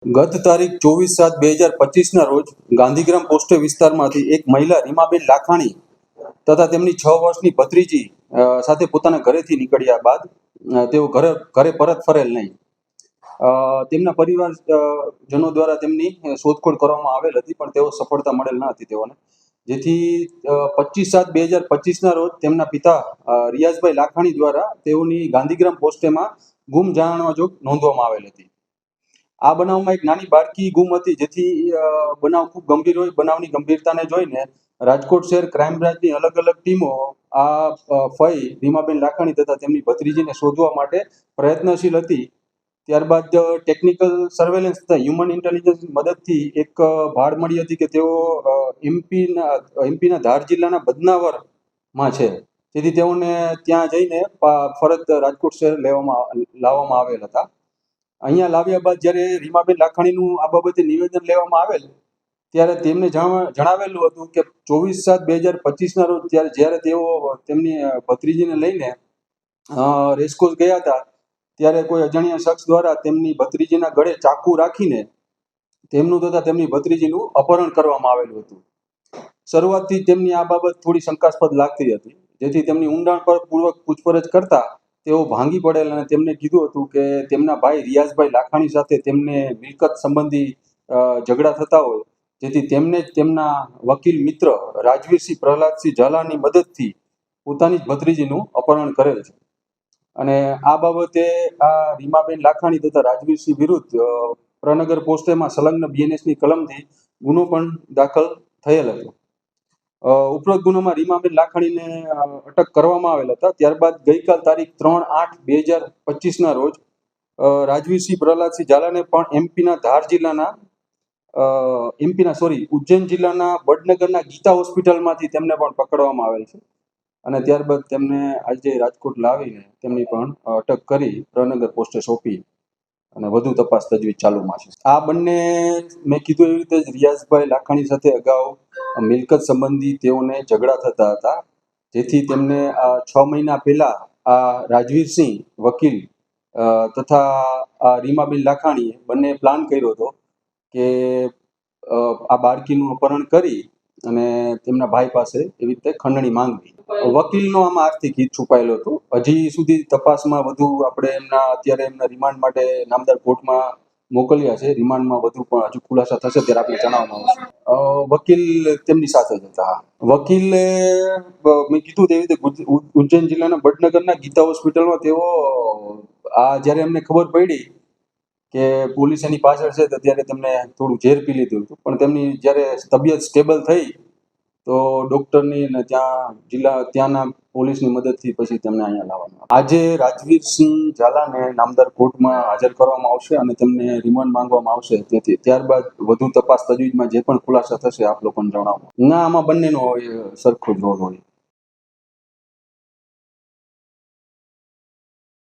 ગત તારીખ 24/7/2025 રોજ ગાંધીગ્રામ પોસ્ટ વિસ્તારમાંથી એક મહિલા રીમાબેન લાખાણી તથા તેમની 6 વર્ષની ભત્રીજી સાથે પોતાના ઘરેથી નીકળ્યા બાદ તેઓ ઘરે પરત ફરેલ નહીં. તેમના પરિવારજનો દ્વારા તેમની શોધખોળ કરવામાં આવેલ હતી, પણ તેઓ સફળતા મળેલ ન હતી તેઓને. જેથી 25/7/2025 રોજ તેમના પિતા રિયાઝભાઈ લાખાણી દ્વારા તેઓની ગાંધીગ્રામ પોસ્ટેમાં ગુમ જાણવા જોગ નોંધવામાં આવેલ હતી. આ બનાવમાં એક નાની બાળકી ગુમ હતી, જેથી બનાવ ખૂબ ગંભીર હોય. બનાવની ગંભીરતાને જોઈને રાજકોટ શહેર ક્રાઇમ બ્રાન્ચની અલગ અલગ ટીમો આ ફઈ રીમાબેન લાખાણી તથા તેમની ભત્રીજીને શોધવા માટે પ્રયત્નશીલ હતી. ત્યારબાદ ટેકનિકલ સર્વેલન્સ તથા હ્યુમન ઇન્ટેલિજન્સની મદદથી એક ભાળ મળી હતી કે તેઓ એમપીના ધાર જિલ્લાના બદનાવરમાં છે, જેથી તેઓને ત્યાં જઈને ફરત રાજકોટ શહેર લાવવામાં આવેલ હતા. અહીંયા લાવ્યા બાદ જ્યારે રીમાબેન લાખાણીનું આ બાબતે નિવેદન લેવામાં આવેલ, ત્યારે તેમને જણાવેલું હતું કે 24/7/2025 રોજ જ્યારે તેઓ તેમની ભત્રીજીને લઈને રેસકોર્સ ગયા હતા, ત્યારે કોઈ અજાણ્યા શખ્સ દ્વારા તેમની ભત્રીજીના ગળે ચાકુ રાખીને તેમનું તથા તેમની ભત્રીજીનું અપહરણ કરવામાં આવેલું હતું. શરૂઆતથી તેમની આ બાબત થોડી શંકાસ્પદ લાગતી હતી, જેથી તેમની ઊંડાણપૂર્વક પૂછપરછ કરતા તેઓ ભાંગી પડેલ અને તેમને કીધું હતું કે તેમના ભાઈ રિયાઝભાઈ લાખાણી સાથે તેમને મિલકત સંબંધી ઝઘડા થતા હોય, જેથી તેમને જ તેમના વકીલ મિત્ર રાજવીરસિંહ પ્રહલાદસિંહ ઝાલાની મદદથી પોતાની જ ભત્રીજીનું અપહરણ કરેલ છે. અને આ બાબતે આ રીમાબેન લાખાણી તથા રાજવીરસિંહ વિરુદ્ધ પ્રનગર પોસ્ટેમાં સંલગ્ન BNSની કલમથી ગુનો પણ દાખલ થયેલ હતો. ઉપરોક્ત ગુનામાં રીમાબેન લાખાણીને અટક કરવામાં આવેલ હતા. ત્યારબાદ ગઈકાલ તારીખ 3/8/2025 રોજ રાજવીરસિંહ પ્રહલાદસિંહ ઝાલાને પણ ઉજ્જૈન જિલ્લાના વડનગરના ગીતા હોસ્પિટલમાંથી તેમને પણ પકડવામાં આવેલ છે. અને ત્યારબાદ તેમને આજે રાજકોટ લાવીને તેમની પણ અટક કરી પ્રનગર પોસ્ટે સોંપી અને વધુ તપાસ તજવીજ ચાલુમાં છે. આ બંને મેં કીધું એવી રીતે જ રિયાઝભાઈ લાખાણી સાથે અગાઉ મિલકત સંબંધી તેઓને ઝઘડા થતા હતા, જેથી તેમને 6 મહિના પહેલા આ રાજવીરસિંહ વકીલ તથા રીમાબેન લાખાણીએ બંને પ્લાન કર્યો હતો કે આ બાળકીનું અપહરણ કરી અને તેમના ભાઈ પાસે એવી રીતે ખંડણી માંગવી. વકીલનો આમાં આર્થિક હિત છુપાયેલો હતો. હજી સુધી તપાસમાં વધુ આપણે અત્યારે એમના રિમાન્ડ માટે નામદાર કોર્ટમાં મોકલ્યા છે. રિમાન્ડમાં વધુ પણ હજુ ખુલાસા થશે ત્યારે આપણે જણાવવામાં આવશે. વકીલ તેમની સાથે જ હતા. વકીલે મેં કીધું તેવી રીતે ઉજ્જૈન જિલ્લાના વડનગરના ગીતા હોસ્પિટલમાં તેઓ જ્યારે એમને ખબર પડી કે પોલીસ એની પાછળ છે, તો ત્યારે તેમને થોડું ઝેર પી લીધું હતું. પણ તેમની જ્યારે તબિયત સ્ટેબલ થઈ તો ડૉક્ટરની અને ત્યાંના પોલીસની મદદથી પછી તેમને અહીંયા લાવવામાં આવ્યા. આજે રાજવીરસિંહ ઝાલાને નામદાર કોર્ટમાં હાજર કરવામાં આવશે અને તેમને રિમાન્ડ માંગવામાં આવશે. તેથી ત્યારબાદ વધુ તપાસ તજવીજમાં જે પણ ખુલાસા થશે આપ લોકોને જણાવવામાં. ના, આમાં બંનેનો સરખો જ રોલ હોય.